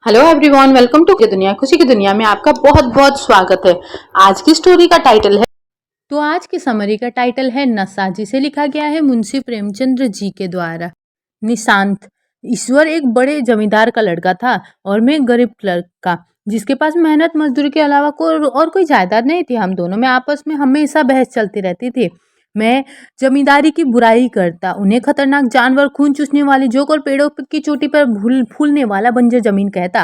Hello everyone, welcome to दुनिया खुशी की दुनिया में आपका बहुत बहुत स्वागत है। आज की स्टोरी का टाइटल है आज की समरी का टाइटल है नशा, जिसे लिखा गया है मुंशी प्रेमचंद्र जी के द्वारा। निशांत। ईश्वर एक बड़े जमींदार का लड़का था और मैं गरीब क्लर्क का, जिसके पास मेहनत मजदूरी के अलावा कोई जायदाद नहीं थी। हम दोनों में आपस में हमेशा बहस चलती रहती थी। मैं जमींदारी की बुराई करता, उन्हें खतरनाक जानवर, खून चूसने वाले जोक और पेड़ों की चोटी पर फूलने वाला बंजर जमीन कहता।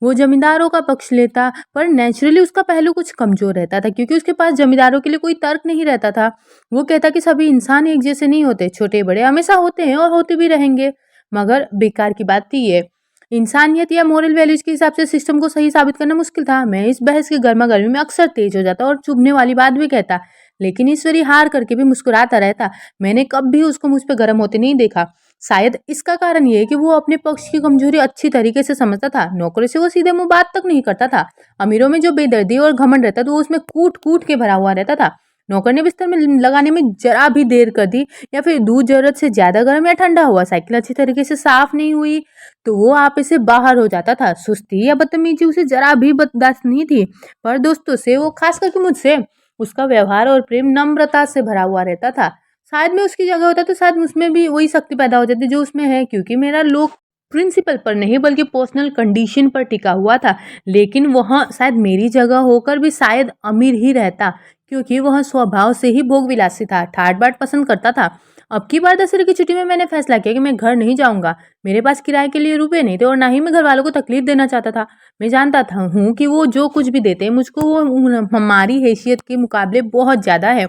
वो जमींदारों का पक्ष लेता, पर नेचुरली उसका पहलू कुछ कमजोर रहता था, क्योंकि उसके पास जमींदारों के लिए कोई तर्क नहीं रहता था। वो कहता कि सभी इंसान एक जैसे नहीं होते, छोटे बड़े हमेशा होते हैं और होते भी रहेंगे। मगर बेकार की बात थी ये। इंसानियत या मोरल वैल्यूज के हिसाब से सिस्टम को सही साबित करना मुश्किल था। मैं इस बहस की गर्मा गर्मी में अक्सर तेज हो जाता और चुभने वाली बात भी कहता, लेकिन ईश्वरी हार करके भी मुस्कुराता रहता। मैंने कभी उसको मुझ पर गर्म होते नहीं देखा। शायद इसका कारण ये है कि वो अपने पक्ष की कमजोरी अच्छी तरीके से समझता था। नौकरों से वो सीधे मुंह बात तक नहीं करता था। अमीरों में जो बेदर्दी और घमंड रहता था, वो उसमें कूट कूट के भरा हुआ रहता था। नौकर ने बिस्तर में लगाने में जरा भी देर कर दी, या फिर दूध जरूरत से ज्यादा गर्म या ठंडा हुआ, साइकिल अच्छी तरीके से साफ नहीं हुई, तो वो आप से बाहर हो जाता था। सुस्ती या बदतमीजी उसे जरा भी बर्दाश्त नहीं थी। पर दोस्तों से, वो खास करके मुझसे, उसका व्यवहार और प्रेम नम्रता से भरा हुआ रहता था। शायद मैं उसकी जगह होता तो शायद उसमें भी वही शक्ति पैदा हो जाती जो उसमें है, क्योंकि मेरा लोग प्रिंसिपल पर नहीं बल्कि पर्सनल कंडीशन पर टिका हुआ था। लेकिन वह शायद मेरी जगह होकर भी शायद अमीर ही रहता, क्योंकि वह स्वभाव से ही भोग विलासी था, ठाट बाट पसंद करता था। अब की बार दशहरे की छुट्टी में मैंने फैसला किया कि मैं घर नहीं जाऊंगा। मेरे पास किराए के लिए रुपए नहीं थे और ना ही मैं घर वालों को तकलीफ देना चाहता था। मैं जानता था कि वो जो कुछ भी देते हैं मुझको, वो हमारी हैसियत के मुकाबले बहुत ज्यादा है।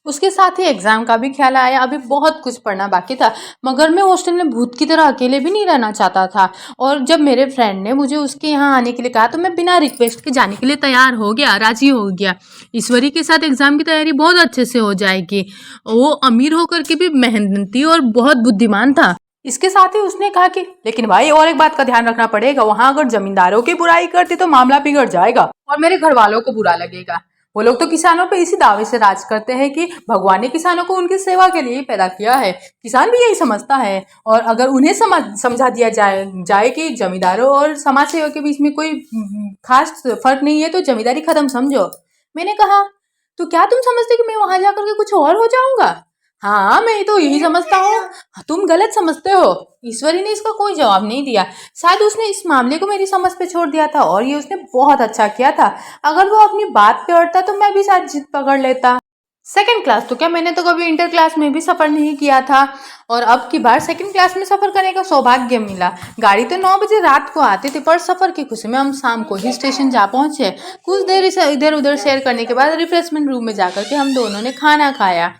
उसके साथ ही एग्जाम का भी ख्याल आया। अभी बहुत कुछ पढ़ना बाकी था, मगर मैं हॉस्टल में भूत की तरह अकेले भी नहीं रहना चाहता था। और जब मेरे फ्रेंड ने मुझे उसके यहाँ आने के लिए कहा, तो मैं बिना रिक्वेस्ट के जाने के लिए तैयार हो गया, राजी हो गया। ईश्वरी के साथ एग्जाम की तैयारी बहुत अच्छे से हो जाएगी। वो अमीर होकर के भी मेहनती और बहुत बुद्धिमान था। इसके साथ ही उसने कहा कि लेकिन भाई, और एक बात का ध्यान रखना पड़ेगा, वहां अगर जमींदारों की बुराई करती तो मामला बिगड़ जाएगा और मेरे घर वालों को बुरा लगेगा। वो लोग तो किसानों पे इसी दावे से राज करते हैं कि भगवान ने किसानों को उनकी सेवा के लिए पैदा किया है। किसान भी यही समझता है, और अगर उन्हें समझा दिया जाए कि जमींदारों और समाज सेवा के बीच में कोई खास फर्क नहीं है, तो जमींदारी खत्म समझो। मैंने कहा, तो क्या तुम समझते कि मैं वहां जाकर के कुछ और हो जाऊंगा? हाँ, मैं तो यही समझता हूँ। तुम गलत समझते हो। ईश्वरी ने इसका कोई जवाब नहीं दिया। शायद उसने इस मामले को मेरी समझ पे छोड़ दिया था, और ये उसने बहुत अच्छा किया था। अगर वो अपनी बात पे अड़ता तो मैं भी शायद जिद पकड़ लेता। सेकंड क्लास तो क्या, मैंने तो कभी इंटर क्लास में भी सफर नहीं किया था, और अब की बार सेकंड क्लास में सफर करने का सौभाग्य मिला। गाड़ी तो 9 बजे रात को आती थी, पर सफर की खुशी में हम शाम को ही स्टेशन जा पहुंचे। कुछ देर से इधर उधर शेयर करने के बाद रिफ्रेशमेंट रूम में जाकर के हम दोनों ने खाना खाया।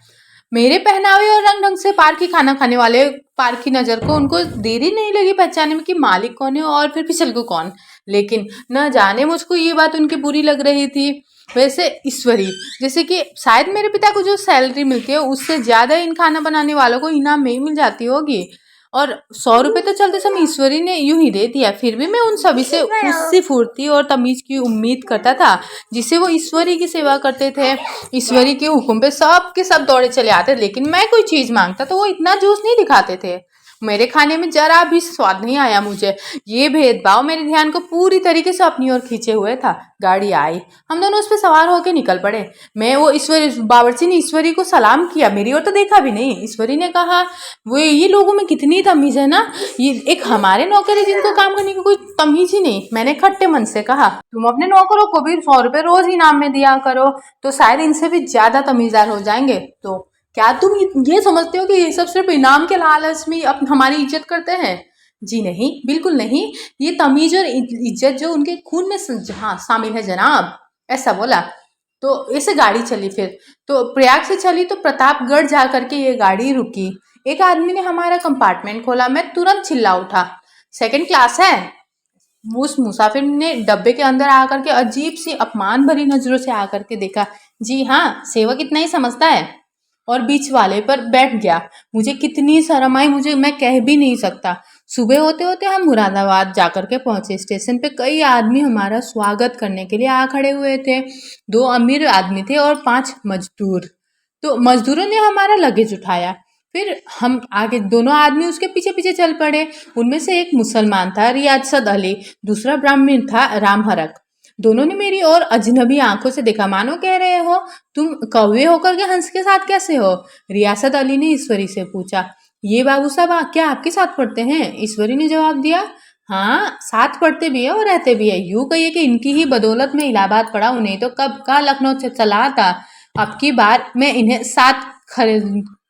मेरे पहनावे और रंग ढंग से पारखी खाना खाने वाले पारखी नजर को उनको देरी नहीं लगी पहचानने में कि मालिक कौन है और फिर फिसलगू कौन। लेकिन न जाने मुझको ये बात उनकी बुरी लग रही थी। वैसे ईश्वरी, जैसे कि शायद मेरे पिता को जो सैलरी मिलती है उससे ज्यादा इन खाना बनाने वालों को इनाम में ही मिल जाती होगी, और 100 रुपए तो चलते समय ईश्वरी ने यूं ही दे दिया। फिर भी मैं उन सभी से उसी फुर्ती और तमीज की उम्मीद करता था जिसे वो ईश्वरी की सेवा करते थे। ईश्वरी के हुक्म पे सब के सब दौड़े चले आते, लेकिन मैं कोई चीज मांगता तो वो इतना जोश नहीं दिखाते थे। मेरे खाने में जरा भी स्वाद नहीं आया मुझे। ये भेदभाव मेरे ध्यान को पूरी तरीके से अपनी ओर खींचे हुए था। गाड़ी आई, हम दोनों उस पर सवार होकर निकल पड़े। मैं वो बावर्ची ने ईश्वरी को सलाम किया, मेरी ओर तो देखा भी नहीं। ईश्वरी ने कहा, वो ये लोगों में कितनी तमीज है ना, ये एक हमारे नौकर है जिनको काम करने की कोई तमीज ही नहीं। मैंने खट्टे मन से कहा, तुम अपने नौकरों को भी 100 रुपए रोज इनाम में दिया करो, तो शायद इनसे भी ज्यादा तमीजदार हो जाएंगे। तो क्या तुम ये समझते हो कि ये सब सिर्फ इनाम के लालच में हमारी इज्जत करते हैं? जी नहीं, बिल्कुल नहीं। ये तमीज और इज्जत जो उनके खून में हाँ शामिल है जनाब, ऐसा बोला। तो ऐसे गाड़ी चली। फिर तो प्रयाग से चली तो प्रतापगढ़ जा करके ये गाड़ी रुकी। एक आदमी ने हमारा कंपार्टमेंट खोला। मैं तुरंत चिल्ला उठा, सेकंड क्लास है? उस मुसाफिर ने डब्बे के अंदर आकर के अजीब सी अपमान भरी नजरों से आकर के देखा। जी हाँ, सेवक इतना ही समझता है, और बीच वाले पर बैठ गया। मुझे कितनी शर्म आई, मैं कह भी नहीं सकता। सुबह होते होते हम मुरादाबाद जाकर के पहुंचे। स्टेशन पे कई आदमी हमारा स्वागत करने के लिए आ खड़े हुए थे। 2 अमीर आदमी थे और 5 मजदूर। तो मजदूरों ने हमारा लगेज उठाया। फिर हम आगे दोनों आदमी उसके पीछे पीछे चल पड़े। उनमें से एक मुसलमान था रियासत अली, दूसरा ब्राह्मण था रामहरक। दोनों ने मेरी ओर अजनबी आंखों से देखा, मानो कह रहे हो तुम कौवे होकर के हंस के साथ कैसे हो। रियासत अली ने ईश्वरी से पूछा, ये बाबू साहब क्या आपके साथ पढ़ते हैं? ईश्वरी ने जवाब दिया, हाँ साथ पढ़ते भी है और रहते भी है। यूं कहिए कि इनकी ही बदौलत में इलाहाबाद पढ़ा हूं, नहीं तो कब का लखनऊ से चला था। अब की बार मैं इन्हें साथ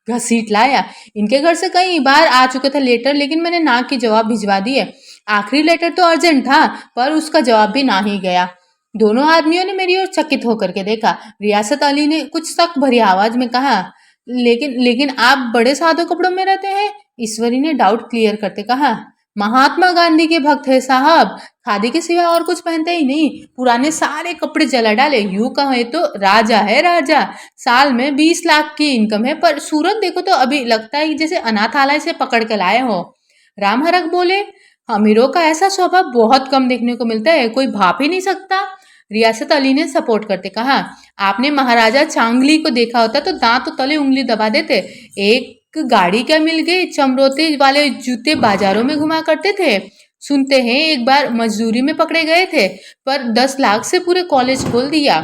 घसीट लाया। इनके घर से कई बार आ चुके थे लेटर, लेकिन मैंने ना के जवाब भिजवा दिए। आखिरी लेटर तो अर्जेंट था, पर उसका जवाब भी ना ही गया। दोनों आदमियों ने मेरी ओर चकित होकर के देखा। रियासत अली ने कुछ शक भरी आवाज में कहा, लेकिन लेकिन आप बड़े सादे कपड़ों में रहते हैं। ईश्वरी ने डाउट क्लियर करते कहा, महात्मा गांधी के भक्त है साहब, खादी के सिवा और कुछ पहनते ही नहीं, पुराने सारे कपड़े जला डाले। यूं कहे तो राजा है राजा, साल में 20 लाख की इनकम है, पर सूरत देखो तो अभी लगता है कि जैसे अनाथालय से पकड़ के लाए हो। रामहरक बोले, अमीरों का ऐसा स्वभाव बहुत कम देखने को मिलता है, कोई भाप ही नहीं सकता। रियासत अली ने सपोर्ट करते कहा, आपने महाराजा चांगली को देखा होता तो दांत तो तले उंगली दबा देते। एक गाड़ी क्या मिल गई, चमरोते वाले जूते बाजारों में घुमा करते थे। सुनते हैं एक बार मजदूरी में पकड़े गए थे, पर 10 लाख से पूरे कॉलेज खोल दिया।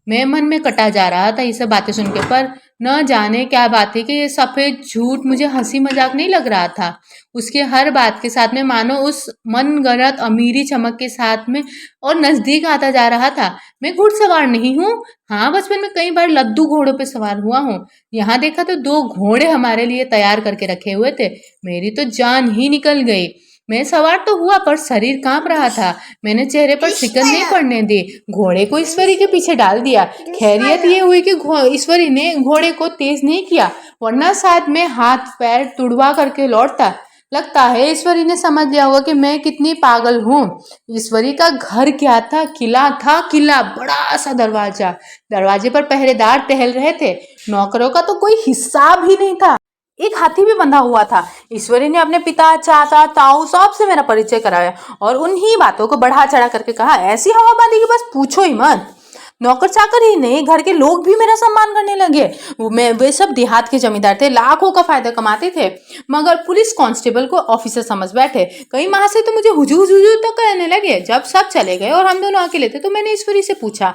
मैं मन में कटा जा रहा था ये सब बातें सुन के, पर न जाने क्या बात थी कि ये सफेद झूठ मुझे हंसी मजाक नहीं लग रहा था। उसके हर बात के साथ में मानो उस मनगढ़ंत अमीरी चमक के साथ में और नजदीक आता जा रहा था। मैं घुड़सवार नहीं हूँ, हाँ बचपन में कई बार लद्दू घोड़ों पे सवार हुआ हूँ। यहाँ देखा तो 2 घोड़े हमारे लिए तैयार करके रखे हुए थे। मेरी तो जान ही निकल गई। मैं सवार तो हुआ, पर शरीर कांप रहा था। मैंने चेहरे पर सिकन नहीं पड़ने दी, घोड़े को ईश्वरी के पीछे डाल दिया। खैरियत ये हुई कि ईश्वरी ने घोड़े को तेज नहीं किया, वरना शायद मैं हाथ पैर तुड़वा करके लौटता। लगता है ईश्वरी ने समझ लिया होगा कि मैं कितनी पागल हूँ। ईश्वरी का घर क्या था? किला था, किला, बड़ा सा दरवाजा। दरवाजे पर पहरेदार टहल रहे थे। नौकरों का तो कोई हिसाब ही नहीं था। एक हाथी भी बंधा हुआ था। ईश्वरी ने अपने पिता, चाचा, ताऊ सबसे मेरा परिचय कराया और उन्हीं बातों को बढ़ा चढ़ा करके कहा, ऐसी हवाबाजी की बस पूछो ही मत। नौकर चाकर ही नहीं, घर के लोग भी मेरा सम्मान करने लगे। वे सब देहात के जमींदार थे, लाखों का फायदा कमाते थे, मगर पुलिस कांस्टेबल को ऑफिसर समझ बैठे। कई माह से तो मुझे हुजूर हुजूर तक कहने लगे। जब सब चले गए और हम दोनों अकेले थे तो मैंने ईश्वरी से पूछा,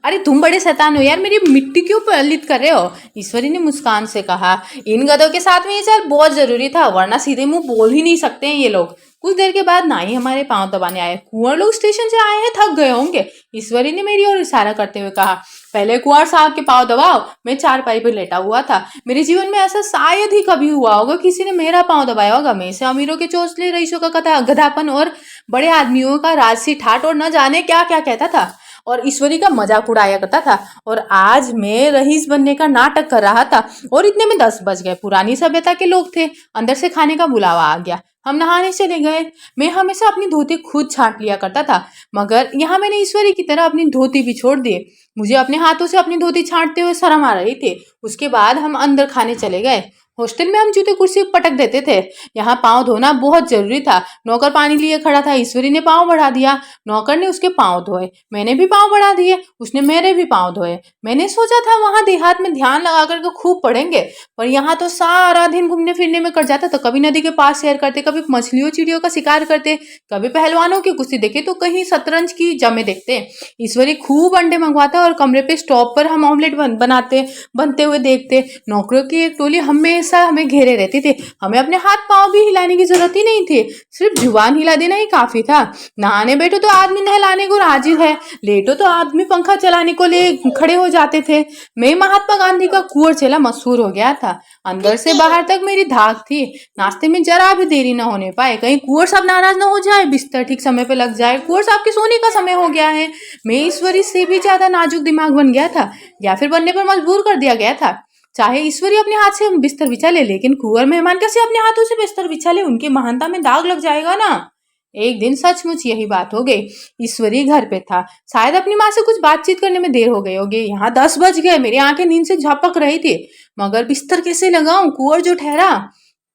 अरे तुम बड़े शैतान हो यार, मेरी मिट्टी क्यों पलित कर रहे हो? ईश्वरी ने मुस्कान से कहा, इन गधों के साथ में ये चल बहुत जरूरी था, वरना सीधे मुंह बोल ही नहीं सकते हैं ये लोग। कुछ देर के बाद नाई हमारे पांव दबाने आए। कुंवर लोग स्टेशन से आए हैं, थक गए होंगे। ईश्वरी ने मेरी ओर इशारा करते हुए कहा, पहले कुंवर साहब के पांव दबाओ। मैं चारपाई पर लेटा हुआ था। मेरे जीवन में ऐसा शायद ही कभी हुआ होगा किसी ने मेरा पांव दबाया होगा। मैं से अमीरों के चोचले रईसों का कथा गधापन और बड़े आदमियों का राजसी ठाट और न जाने क्या क्या कहता था और ईश्वरी का मजाक उड़ाया करता था। और आज मैं रईस बनने का नाटक कर रहा था और इतने में 10 बज गए। पुरानी सभ्यता के लोग थे। अंदर से खाने का बुलावा आ गया। हम नहाने चले गए। मैं हमेशा अपनी धोती खुद छांट लिया करता था, मगर यहाँ मैंने ईश्वरी की तरह अपनी धोती भी छोड़ दी। मुझे अपने हाथों से अपनी धोती छांटते हुए शर्म आ रही थी। उसके बाद हम अंदर खाने चले गए। हॉस्टल में हम जूते कुर्सी पटक देते थे। यहाँ पाँव धोना बहुत जरूरी था। नौकर पानी लिए खड़ा था। ईश्वरी ने पाँव बढ़ा दिया। नौकर ने उसके पाँव धोए। मैंने भी पाँव बढ़ा दिए। उसने मेरे भी पाँव धोए। मैंने सोचा था वहां देहात में ध्यान लगा करके खूब पढ़ेंगे, पर यहाँ तो सारा दिन घूमने फिरने में कट जाता। तो कभी नदी के पास सैर करते, कभी मछलियों चिड़ियों का शिकार करते, कभी पहलवानों की कुश्ती देखे, तो कहीं शतरंज की जमे देखते। ईश्वरी खूब अंडे मंगवाता और कमरे पे स्टॉप पर हम ऑमलेट बनते हुए देखते। नौकरों की एक टोली हमेशा हमें घेरे रहती थी। हमें अपने हाथ पांव भी हिलाने की जरूरत ही नहीं थी, सिर्फ जुबान हिला देना ही काफी था। नहाने बैठो तो आदमी नहलाने को राजी है, लेटो तो आदमी पंखा चलाने को लिए खड़े हो जाते थे। मैं महात्मा गांधी का कुंवर चेला मशहूर हो गया था। अंदर से बाहर तक मेरी धाक थी। नाश्ते में जरा भी देरी न होने पाए, कहीं कुंवर साहब नाराज न हो जाए, बिस्तर ठीक समय पे लग जाए, कुंवर साहब के सोने का समय हो गया है। मैं ईश्वरी से भी ज्यादा नाजुक दिमाग बन गया था, या फिर बनने पर मजबूर कर दिया गया था। चाहे ईश्वरी अपने हाथ से बिस्तर बिछा ले, लेकिन कुंवर मेहमान कैसे अपने हाथों से बिस्तर बिछा ले? उनकी महानता में दाग लग जाएगा ना। एक दिन सचमुच यही बात हो गई। ईश्वरी घर पे था। शायद अपनी माँ से कुछ बातचीत करने में देर हो गई होगी। यहाँ 10 बज गए। मेरी आंखें नींद से झपक रही थी, मगर बिस्तर कैसे लगाऊं? कुंवर जो ठहरा।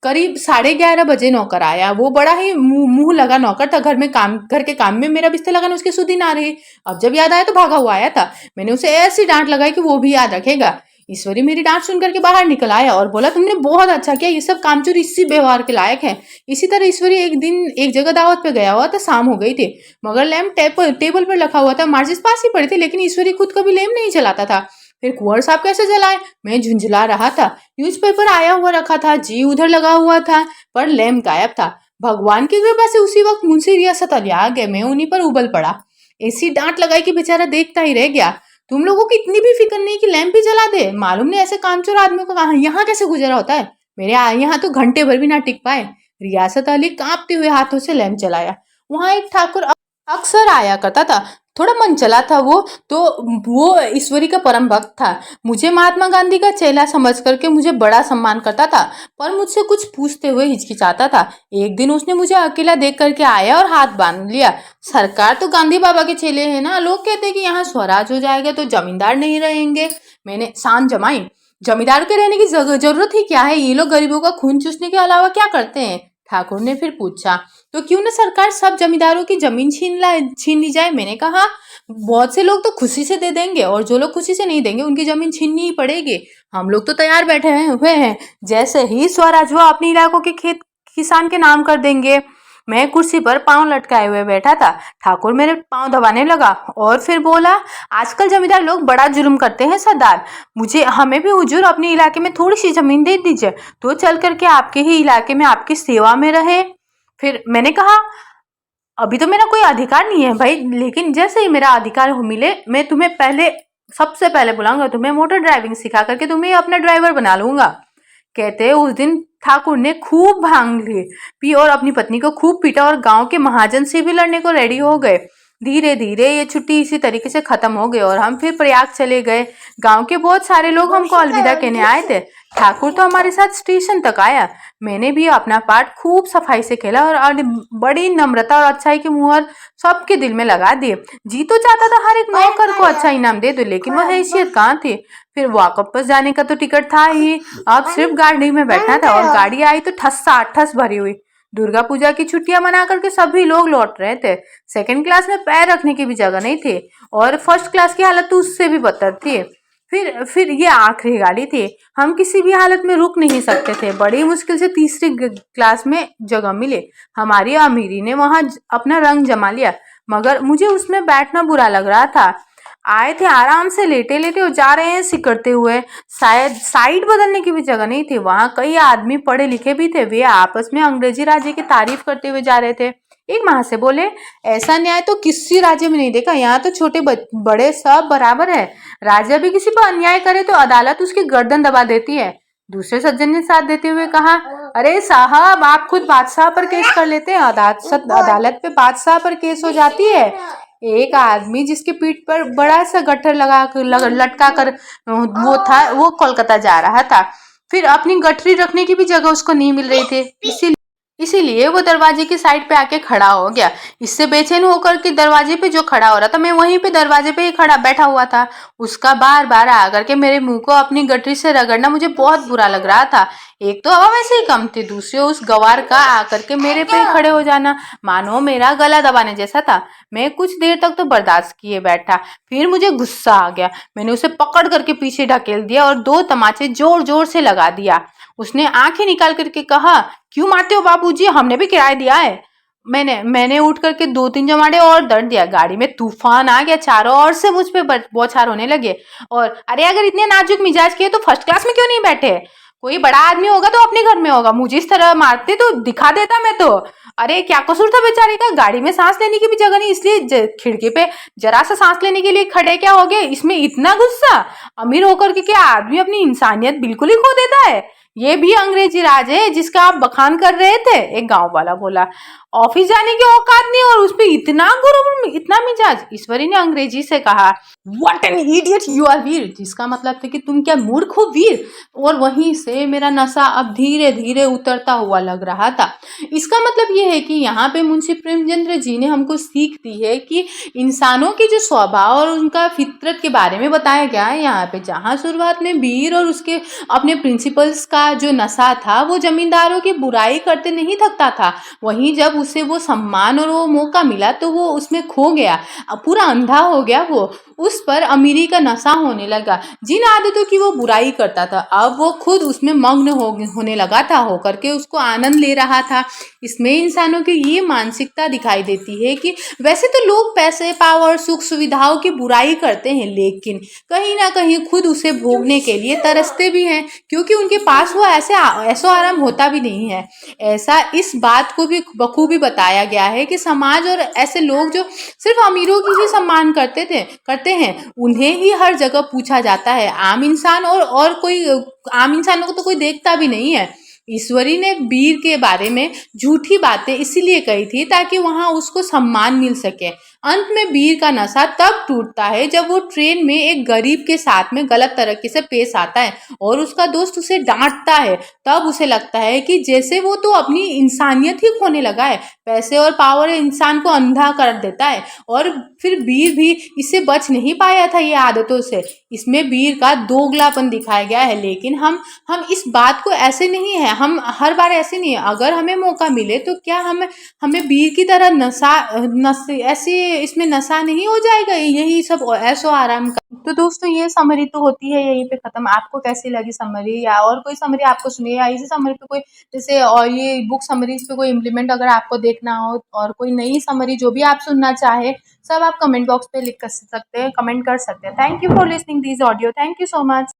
करीब 11:30 बजे नौकर आया। वो बड़ा ही मुंह लगा नौकर था। घर के काम में मेरा बिस्तर लगाना उसकी सुधी ना रही। अब जब याद आया तो भागा हुआ आया था। मैंने उसे ऐसी डांट लगाई कि वो भी याद रखेगा। ईश्वरी मेरी डांट सुन करके बाहर निकल आया और बोला, तुमने बहुत अच्छा किया, ये सब कामचोर इसी व्यवहार के लायक है। इसी तरह ईश्वरी एक दिन एक जगह दावत पे गया हुआ था, शाम हो गई थी, मगर लैम्प टेबल पर रखा हुआ था, माचिस पास ही पड़ी थी, लेकिन ईश्वरी खुद कभी लैम्प नहीं जलाता था। फिर कुंवर साहब कैसे जलाए? मैं झुंझला रहा था। न्यूज़पेपर आया हुआ रखा था, जी उधर लगा हुआ था, पर लैम्प गायब था। भगवान की कृपा से उसी वक्त मुंशी रियासत अली आ गए। मैं उन्हीं पर उबल पड़ा। ऐसी डांट लगाई कि बेचारा देखता ही रह गया। तुम लोगों की इतनी भी फिक्र नहीं कि लैंप भी जला दे? मालूम नहीं ऐसे कामचोर आदमी को कहाँ यहाँ कैसे गुजरा होता है। मेरे यहाँ तो घंटे भर भी ना टिक पाए। रियासत अली कांपते हुए हाथों से लैंप जलाया। वहां एक ठाकुर अक्सर आया करता था, थोड़ा मन चला था वो ईश्वरी का परम भक्त था। मुझे महात्मा गांधी का चेला समझ करके मुझे बड़ा सम्मान करता था, पर मुझसे कुछ पूछते हुए हिचकिचाता था। एक दिन उसने मुझे अकेला देख करके आया और हाथ बांध लिया। सरकार तो गांधी बाबा के चेले हैं ना, लोग कहते हैं कि यहाँ स्वराज हो जाएगा तो जमींदार नहीं रहेंगे। मैंने शान जमाई। जमींदार के रहने की जरूरत ही क्या है? ये लोग गरीबों का खून चूसने के अलावा क्या करते हैं? ठाकुर ने फिर पूछा, तो क्यों न सरकार सब जमींदारों की जमीन छीन ली जाए? मैंने कहा, बहुत से लोग तो खुशी से दे देंगे और जो लोग खुशी से नहीं देंगे उनकी जमीन छीननी ही पड़ेगी। हम लोग तो तैयार बैठे हुए हैं, जैसे ही स्वराज हुआ अपने इलाकों के खेत किसान के नाम कर देंगे। मैं कुर्सी पर पांव लटकाए हुए बैठा था। ठाकुर मेरे पांव दबाने लगा और फिर बोला, आजकल जमींदार लोग बड़ा जुल्म करते हैं सरदार। हमें भी हुजूर अपने इलाके में थोड़ी सी जमीन दे दीजिए तो चल करके आपके ही इलाके में आपकी सेवा में रहे। फिर मैंने कहा, अभी तो मेरा कोई अधिकार नहीं है भाई, लेकिन जैसे ही मेरा अधिकार मिले मैं तुम्हें सबसे पहले बुलाऊंगा, तुम्हें मोटर ड्राइविंग सिखा करके तुम्हें अपना ड्राइवर बना लूंगा। कहते उस दिन ठाकुर ने खूब भांग पी और अपनी पत्नी को खूब पीटा और गांव के महाजन से भी लड़ने को रेडी हो गए। धीरे धीरे ये छुट्टी इसी तरीके से खत्म हो गई और हम फिर प्रयाग चले गए। गांव के बहुत सारे लोग हमको अलविदा कहने आए थे। ठाकुर तो हमारे साथ स्टेशन तक आया। मैंने भी अपना पार्ट खूब सफाई से खेला और बड़ी नम्रता और अच्छाई की मुहर सबके दिल में लगा दिए। जी तो चाहता था हर एक नौकर को अच्छा इनाम दे दो, लेकिन वह हैसियत कहाँ थी। फिर वापस जाने का तो टिकट था ही, अब सिर्फ गाड़ी में बैठना था और गाड़ी आई तो ठस्सा ठस भरी हुई। दुर्गा पूजा की छुट्टियां मना करके सभी लोग लौट रहे थे। सेकंड क्लास में पैर रखने की भी जगह नहीं थी और फर्स्ट क्लास की हालत तो उससे भी बदतर थी। फिर ये आखिरी गाड़ी थी। हम किसी भी हालत में रुक नहीं सकते थे। बड़ी मुश्किल से तीसरी क्लास में जगह मिली। हमारी अमीरी ने वहां अपना रंग जमा लिया, मगर मुझे उसमें बैठना बुरा लग रहा था। आए थे आराम से लेटे लेटे और जा रहे हैं सिकड़ते हुए। शायद साइड बदलने की भी जगह नहीं थी। वहां कई आदमी पढ़े लिखे भी थे। वे आपस में अंग्रेजी राज्य की तारीफ करते हुए जा रहे थे। एक महाशय बोले, ऐसा न्याय तो किसी राज्य में नहीं देखा। यहाँ तो छोटे बड़े सब बराबर है। राजा भी किसी पर अन्याय करे तो अदालत उसकी गर्दन दबा देती है। दूसरे सज्जन ने साथ देते हुए कहा, अरे साहब, आप खुद बादशाह पर केस कर लेते हैं, अदालत पे बादशाह पर केस हो जाती है। एक आदमी जिसके पीठ पर बड़ा सा गट्ठर लटका कर वो कोलकाता जा रहा था। फिर अपनी गठरी रखने की भी जगह उसको नहीं मिल रही थी, इसीलिए वो दरवाजे की साइड पे आके खड़ा हो गया। इससे बेचैन होकर के दरवाजे पे जो खड़ा हो रहा था, मैं वहीं पे दरवाजे पे ही खड़ा बैठा हुआ था। उसका बार बार आकर के मेरे मुंह को अपनी गठरी से रगड़ना मुझे बहुत बुरा लग रहा था। एक तो हवा वैसे ही कम थी, दूसरे उस गवार का आकर के मेरे पे खड़े हो जाना मानो मेरा गला दबाने जैसा था। मैं कुछ देर तक तो बर्दाश्त किए बैठा, फिर मुझे गुस्सा आ गया। मैंने उसे पकड़ करके पीछे ढकेल दिया और 2 तमाचे जोर जोर से लगा दिया। उसने आंखें निकाल करके कहा, क्यों मारते हो बाबूजी, हमने भी किराया दिया है। मैंने उठ करके 2-3 जमाड़े और दर्द दिया। गाड़ी में तूफान आ गया, चारों ओर से मुझ पे बौछार होने लगे। और अरे, अगर इतने नाजुक मिजाज के तो फर्स्ट क्लास में क्यों नहीं बैठे? कोई बड़ा आदमी होगा तो अपने घर में होगा, मुझे इस तरह मारते तो दिखा देता मैं तो। अरे क्या कसूर था बेचारे का? गाड़ी में सांस लेने की भी जगह नहीं, इसलिए खिड़की पे जरा सा सांस लेने के लिए खड़े क्या हो गए? इसमें इतना गुस्सा? अमीर होकर के क्या आदमी अपनी इंसानियत बिल्कुल ही खो देता है? ये भी अंग्रेजी राज है जिसका आप बखान कर रहे थे, एक गांव वाला बोला। ऑफिस जाने की औकात नहीं और उस पे इतना गुरूर, इतना मिजाज। ईश्वरी ने अंग्रेजी से कहा, what an idiot you are Veer, जिसका मतलब था कि तुम क्या मूर्ख हो वीर। और वहीं से मेरा नशा अब धीरे धीरे उतरता हुआ लग रहा था। इसका मतलब ये है कि यहाँ पे मुंशी प्रेमचंद्र जी ने हमको सीख दी है कि इंसानों के जो स्वभाव और उनका फितरत के बारे में बताया गया है। यहाँ पे जहाँ शुरुआत में वीर और उसके अपने प्रिंसिपल्स का जो नशा था, वो जमींदारों की बुराई करते नहीं थकता था, वहीं जब उसे वो सम्मान और वो मौका मिला तो वो उसमें खो गया, पूरा अंधा हो गया। वो उस पर अमीरी का नशा होने लगा। जिन आदतों की वो बुराई करता था अब वो खुद उसमें मग्न होने लगा था, होकर के उसको आनंद ले रहा था। इसमें इंसानों की ये मानसिकता दिखाई देती है कि वैसे तो लोग पैसे, पावर, सुख सुविधाओं की बुराई करते हैं, लेकिन कहीं ना कहीं खुद उसे भोगने के लिए तरसते भी हैं, क्योंकि उनके पास वो ऐसो आराम होता भी नहीं है। ऐसा इस बात को भी बखूबी बताया गया है कि समाज और ऐसे लोग जो सिर्फ अमीरों की ही सम्मान करते हैं, उन्हें ही हर जगह पूछा जाता है। आम इंसानों को तो कोई देखता भी नहीं है। ईश्वरी ने वीर के बारे में झूठी बातें इसीलिए कही थी ताकि वहां उसको सम्मान मिल सके। अंत में वीर का नशा तब टूटता है जब वो ट्रेन में एक गरीब के साथ में गलत तरीके से पेश आता है और उसका दोस्त उसे डांटता है। तब उसे लगता है कि जैसे वो तो अपनी इंसानियत ही खोने लगा है। पैसे और पावर इंसान को अंधा कर देता है और फिर वीर भी इससे बच नहीं पाया था ये आदतों से। इसमें वीर का दोगलापन दिखाया गया है, लेकिन हम इस बात को ऐसे नहीं है, हम हर बार ऐसे नहीं है। अगर हमें मौका मिले तो क्या हमें वीर की तरह ऐसे इसमें नशा नहीं हो जाएगा यही सब ऐसो आराम का। तो दोस्तों ये समरी तो होती है यहीं पे खत्म। आपको कैसी लगी समरी, या और कोई समरी आपको सुनिए, या इसी समरी पे कोई जैसे और ये बुक समरीज पे कोई इम्प्लीमेंट अगर आपको देखना हो और कोई नई समरी जो भी आप सुनना चाहे, सब आप कमेंट बॉक्स पे लिख कर सकते हैं, कमेंट कर सकते हैं। Thank you for listening this audio. Thank you so much.